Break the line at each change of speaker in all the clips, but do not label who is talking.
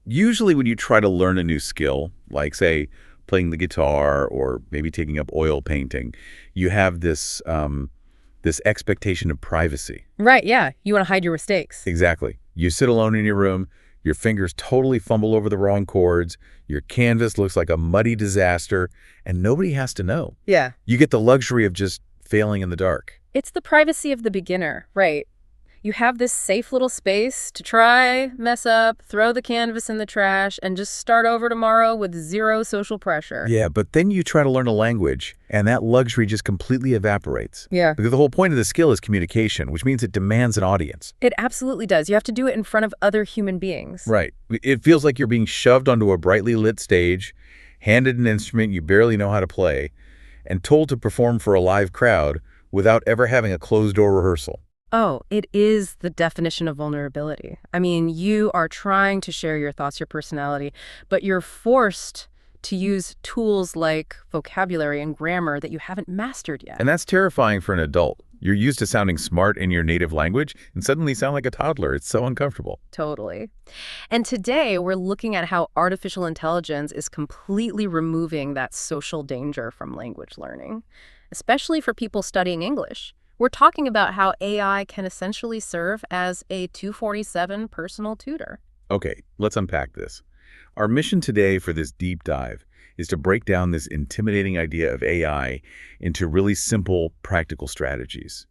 Usually when you try to learn a new skill, like, say, playing the guitar or maybe taking up oil painting, you have this expectation of privacy.
Right, yeah. You want to hide your mistakes.
Exactly. You sit alone in your room, your fingers totally fumble over the wrong chords, your canvas looks like a muddy disaster, and nobody has to know.
Yeah.
You get the luxury of just failing in the dark.
It's the privacy of the beginner, right? You have this safe little space to try, mess up, throw the canvas in the trash, and just start over tomorrow with zero social pressure.
Yeah, but then you try to learn a language, and that luxury just completely evaporates.
Yeah.
Because the whole point of the skill is communication, which means it demands an audience.
It absolutely does. You have to do it in front of other human beings.
Right. It feels like you're being shoved onto a brightly lit stage, handed an instrument you barely know how to play, and told to perform for a live crowd without ever having a closed-door rehearsal.
Oh, it is the definition of vulnerability. I mean, you are trying to share your thoughts, your personality, but you're forced to use tools like vocabulary and grammar that you haven't mastered yet.
And that's terrifying for an adult. You're used to sounding smart in your native language and suddenly sound like a toddler. It's so uncomfortable.
Totally. And today we're looking at how artificial intelligence is completely removing that social danger from language learning, especially for people studying English. We're talking about how AI can essentially serve as a 247 personal tutor.
Okay, let's unpack this. Our mission today for this deep dive is to break down this intimidating idea of AI into really simple, practical strategies.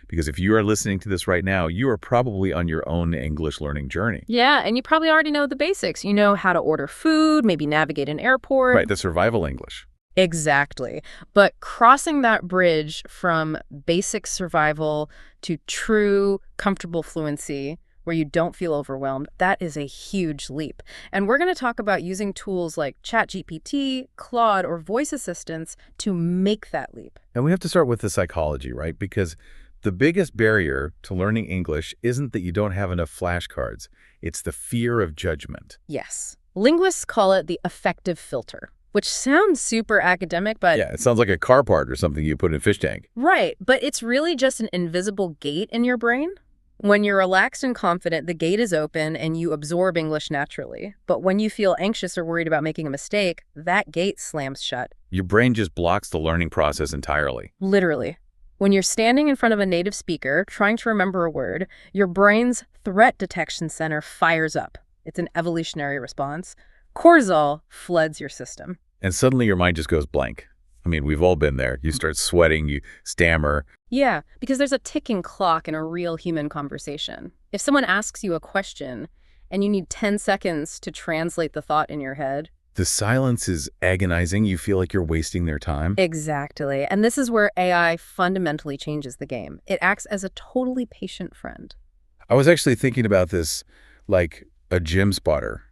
Because if you are listening to this right now, you are probably on your own English learning journey.
Yeah, and you probably already know the basics. You know how to order food, maybe navigate an airport.
Right, the survival English.
Exactly. But crossing that bridge from basic survival to true, comfortable fluency, where you don't feel overwhelmed, that is a huge leap. And we're going to talk about using tools like ChatGPT, Claude, or voice assistants to make that leap.
And we have to start with the psychology, right? Because the biggest barrier to learning English isn't that you don't have enough flashcards. It's the fear of judgment.
Yes. Linguists call it the affective filter, which sounds super academic, but...
Yeah, it sounds like a car part or something you put in a fish tank.
Right, but it's really just an invisible gate in your brain. When you're relaxed and confident, the gate is open and you absorb English naturally. But when you feel anxious or worried about making a mistake, that gate slams shut.
Your brain just blocks the learning process entirely.
Literally. When you're standing in front of a native speaker, trying to remember a word, your brain's threat detection center fires up. It's an evolutionary response. Cortisol floods your system.
And suddenly your mind just goes blank. I mean, we've all been there. You start sweating, you stammer.
Yeah, because there's a ticking clock in a real human conversation. If someone asks you a question and you need 10 seconds to translate the thought in your head...
The silence is agonizing. You feel like you're wasting their time.
Exactly. And this is where AI fundamentally changes the game. It acts as a totally patient friend.
I was actually thinking about this like a gym spotter.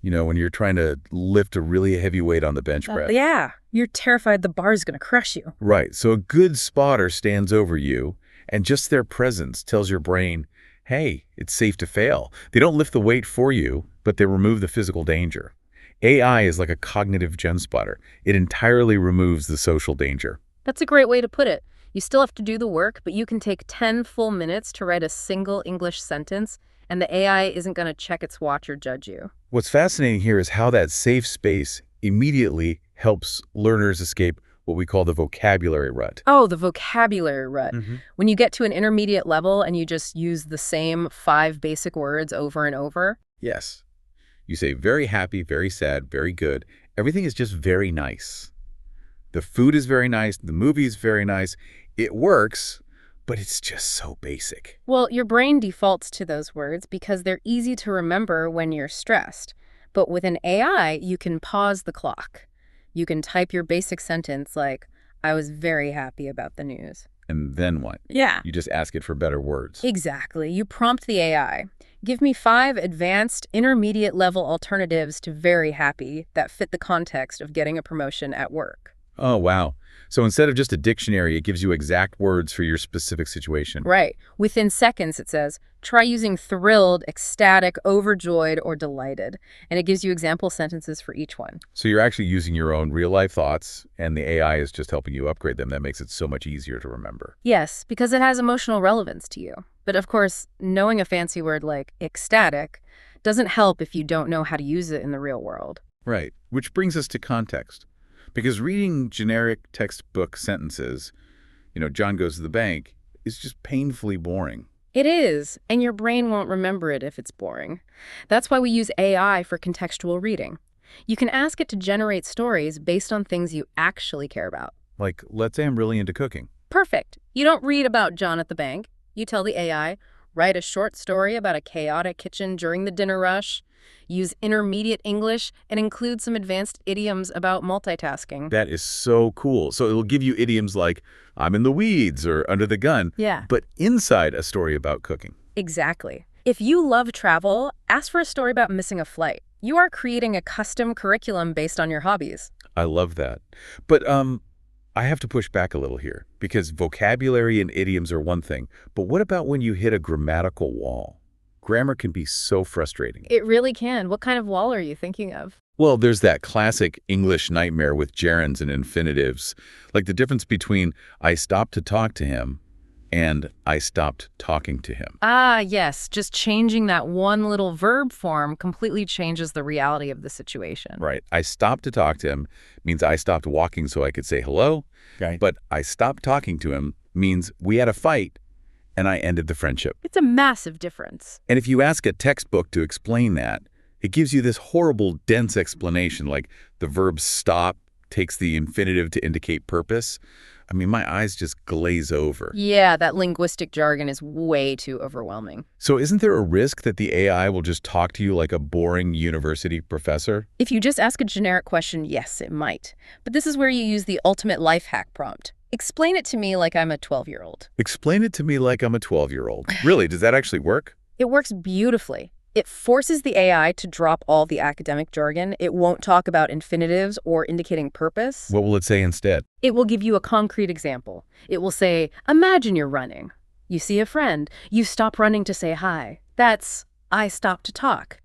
When you're trying to lift a really heavy weight on the bench press.
Yeah, you're terrified the bar's going to crush you.
Right. So a good spotter stands over you, and just their presence tells your brain, hey, it's safe to fail. They don't lift the weight for you, but they remove the physical danger. AI is like a cognitive gem spotter. It entirely removes the social danger.
That's a great way to put it. You still have to do the work, but you can take 10 full minutes to write a single English sentence, and the AI isn't going to check its watch or judge you.
What's fascinating here is how that safe space immediately helps learners escape what we call the vocabulary rut.
Oh, the vocabulary rut.
Mm-hmm.
When you get to an intermediate level and you just use the same 5 basic words over and over.
Yes. You say very happy, very sad, very good. Everything is just very nice. The food is very nice. The movie is very nice. It works, but it's just so basic.
Well, your brain defaults to those words because they're easy to remember when you're stressed. But with an AI, you can pause the clock. You can type your basic sentence like, I was very happy about the news.
And then what?
Yeah.
You just ask it for better words.
Exactly. You prompt the AI. Give me 5 advanced, intermediate level alternatives to very happy that fit the context of getting a promotion at work.
Oh, wow. So instead of just a dictionary, it gives you exact words for your specific situation.
Right. Within seconds, it says, try using thrilled, ecstatic, overjoyed, or delighted. And it gives you example sentences for each one.
So you're actually using your own real-life thoughts, and the AI is just helping you upgrade them. That makes it so much easier to remember.
Yes, because it has emotional relevance to you. But of course, knowing a fancy word like ecstatic Doesn't help if you don't know how to use it in the real world.
Right, which brings us to context. Because reading generic textbook sentences, John goes to the bank, is just painfully boring.
It is, and your brain won't remember it if it's boring. That's why we use AI for contextual reading. You can ask it to generate stories based on things you actually care about.
Like, let's say I'm really into cooking.
Perfect. You don't read about John at the bank. You tell the AI, write a short story about a chaotic kitchen during the dinner rush, use intermediate English, and include some advanced idioms about multitasking.
That is so cool. So it'll give you idioms like, I'm in the weeds or under the gun,
Yeah.
but inside a story about cooking.
Exactly. If you love travel, ask for a story about missing a flight. You are creating a custom curriculum based on your hobbies.
I love that. But I have to push back a little here because vocabulary and idioms are one thing, but what about when you hit a grammatical wall? Grammar can be so frustrating.
It really can. What kind of wall are you thinking of?
Well, there's that classic English nightmare with gerunds and infinitives, like the difference between I stopped to talk to him and I stopped talking to him.
Ah, yes. Just changing that one little verb form completely changes the reality of the situation.
Right. I stopped to talk to him means I stopped walking so I could say hello.
Okay.
But I stopped talking to him means we had a fight and I ended the friendship.
It's a massive difference.
And if you ask a textbook to explain that, it gives you this horrible, dense explanation like the verb stop takes the infinitive to indicate purpose. I mean, my eyes just glaze over.
Yeah, that linguistic jargon is way too overwhelming.
So isn't there a risk that the AI will just talk to you like a boring university professor?
If you just ask a generic question, yes, it might. But this is where you use the ultimate life hack prompt. Explain it to me like I'm a 12-year-old.
Explain it to me like I'm a 12-year-old. Really, does that actually work?
It works beautifully. It forces the AI to drop all the academic jargon. It won't talk about infinitives or indicating purpose.
What will it say instead?
It will give you a concrete example. It will say, imagine you're running. You see a friend. You stop running to say hi. That's, I stopped to talk.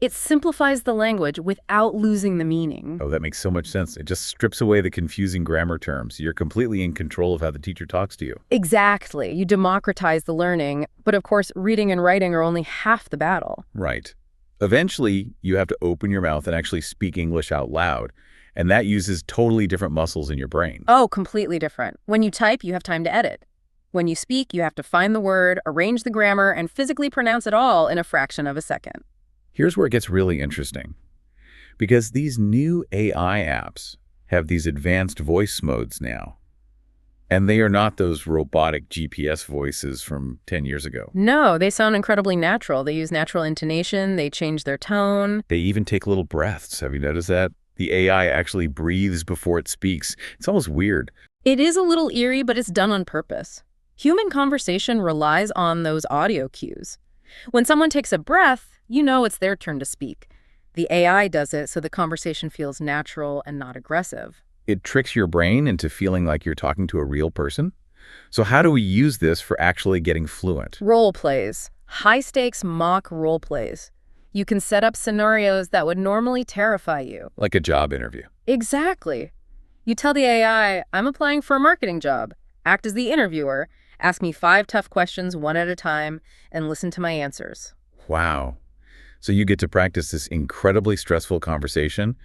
It simplifies the language without losing the meaning.
Oh, that makes so much sense. It just strips away the confusing grammar terms. You're completely in control of how the teacher talks to you.
Exactly. You democratize the learning, but of course, reading and writing are only half the battle.
Right. Eventually, you have to open your mouth and actually speak English out loud, and that uses totally different muscles in your brain.
Oh, completely different. When you type, you have time to edit. When you speak, you have to find the word, arrange the grammar, and physically pronounce it all in a fraction of a second.
Here's where it gets really interesting. Because these new AI apps have these advanced voice modes now. And they are not those robotic GPS voices from 10 years ago.
No, they sound incredibly natural. They use natural intonation. They change their tone.
They even take little breaths. Have you noticed that? The AI actually breathes before it speaks. It's almost weird.
It is a little eerie, but it's done on purpose. Human conversation relies on those audio cues. When someone takes a breath, you know it's their turn to speak. The AI does it so the conversation feels natural and not aggressive.
It tricks your brain into feeling like you're talking to a real person. So how do we use this for actually getting fluent?
Role plays. High-stakes mock role plays. You can set up scenarios that would normally terrify you.
Like a job interview.
Exactly. You tell the AI, I'm applying for a marketing job. Act as the interviewer. Ask me 5 tough questions one at a time and listen to my answers.
Wow. So you get to practice this incredibly stressful conversation,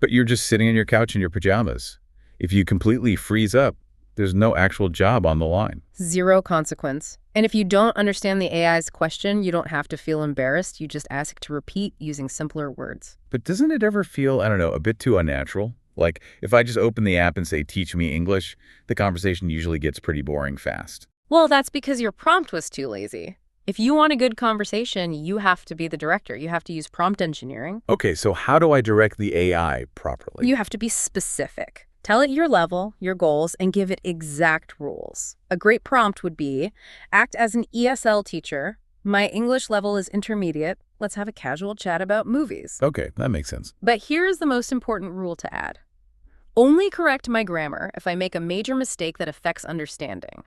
but you're just sitting on your couch in your pajamas. If you completely freeze up, there's no actual job on the line.
Zero consequence. And if you don't understand the AI's question, you don't have to feel embarrassed. You just ask it to repeat using simpler words.
But doesn't it ever feel, I don't know, a bit too unnatural? Like, if I just open the app and say, teach me English, the conversation usually gets pretty boring fast.
Well, that's because your prompt was too lazy. If you want a good conversation, you have to be the director. You have to use prompt engineering.
Okay, so how do I direct the AI properly?
You have to be specific. Tell it your level, your goals, and give it exact rules. A great prompt would be, act as an ESL teacher. My English level is intermediate. Let's have a casual chat about movies.
Okay, that makes sense.
But here's the most important rule to add. Only correct my grammar if I make a major mistake that affects understanding.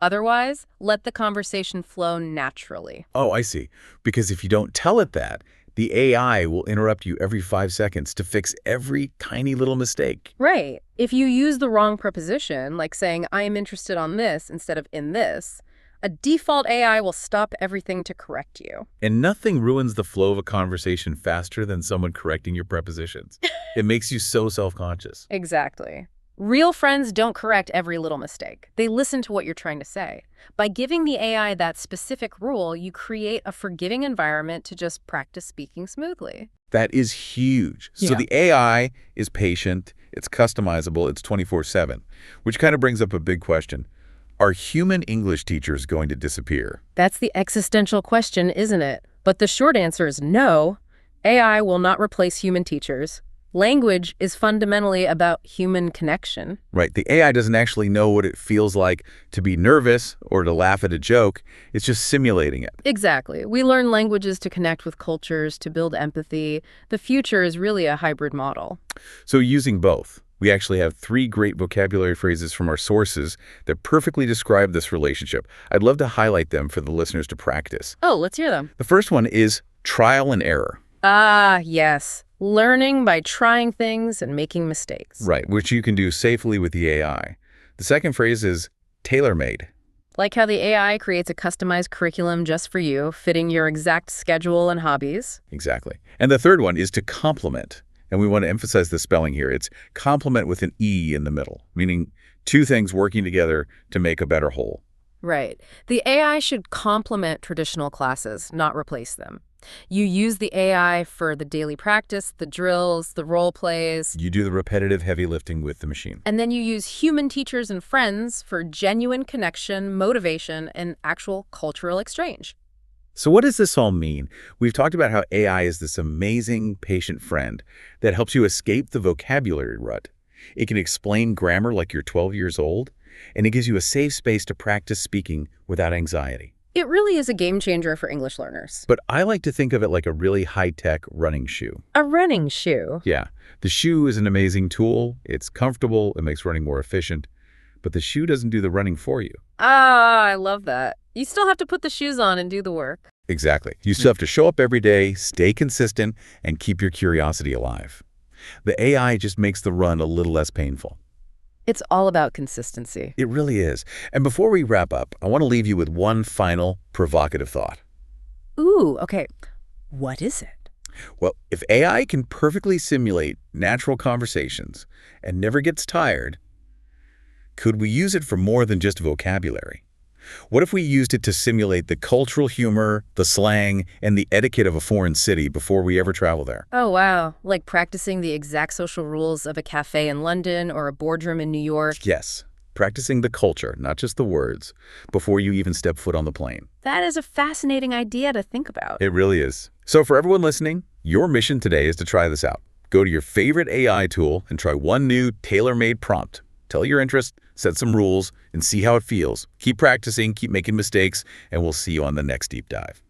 Otherwise, let the conversation flow naturally.
Oh, I see. Because if you don't tell it that, the AI will interrupt you every 5 seconds to fix every tiny little mistake.
Right. If you use the wrong preposition, like saying, I am interested on this instead of in this, A default AI will stop everything to correct you.
And nothing ruins the flow of a conversation faster than someone correcting your prepositions. It makes you so self-conscious.
Exactly. Real friends don't correct every little mistake. They listen to what you're trying to say. By giving the AI that specific rule, you create a forgiving environment to just practice speaking smoothly.
That is huge. So
Yeah.
the AI is patient, it's customizable, it's 24/7, which kind of brings up a big question. Are human English teachers going to disappear?
That's the existential question, isn't it? But the short answer is no. AI will not replace human teachers. Language is fundamentally about human connection.
Right, the AI doesn't actually know what it feels like to be nervous or to laugh at a joke. It's just simulating it.
Exactly. We learn languages to connect with cultures, to build empathy. The future is really a hybrid model.
So using both, we actually have 3 great vocabulary phrases from our sources that perfectly describe this relationship. I'd love to highlight them for the listeners to practice.
Oh, let's hear them.
The first one is trial and error.
Ah, yes. Learning by trying things and making mistakes.
Right, which you can do safely with the AI. The second phrase is tailor-made.
Like how the AI creates a customized curriculum just for you, fitting your exact schedule and hobbies.
Exactly. And the third one is to complement. And we want to emphasize the spelling here. It's complement with an E in the middle, meaning 2 things working together to make a better whole.
Right. The AI should complement traditional classes, not replace them. You use the AI for the daily practice, the drills, the role plays,
You do the repetitive heavy lifting with the machine.
and then you use human teachers and friends for genuine connection, motivation, and actual cultural exchange.
So what does this all mean? We've talked about how AI is this amazing patient friend that helps you escape the vocabulary rut. It can explain grammar like you're 12 years old, and it gives you a safe space to practice speaking without anxiety.
It really is a game changer for English learners.
But I like to think of it like a really high-tech running shoe.
A running shoe.
Yeah, the shoe is an amazing tool. It's comfortable. It makes running more efficient. But the shoe doesn't do the running for you.
Ah, I love that. You still have to put the shoes on and do the work.
Exactly. You still have to show up every day, stay consistent, and keep your curiosity alive. The AI just makes the run a little less painful.
It's all about consistency.
It really is. And before we wrap up, I want to leave you with one final provocative thought.
Ooh, okay. What is it?
Well, if AI can perfectly simulate natural conversations and never gets tired, could we use it for more than just vocabulary? What if we used it to simulate the cultural humor, the slang, and the etiquette of a foreign city before we ever travel there?
Oh, wow. Like practicing the exact social rules of a cafe in London or a boardroom in New York.
Yes, practicing the culture, not just the words, before you even step foot on the plane.
That is a fascinating idea to think about.
It really is. So for everyone listening, your mission today is to try this out. Go to your favorite AI tool and try one new tailor-made prompt. Tell your interest, set some rules, and see how it feels. Keep practicing, keep making mistakes, and we'll see you on the next deep dive.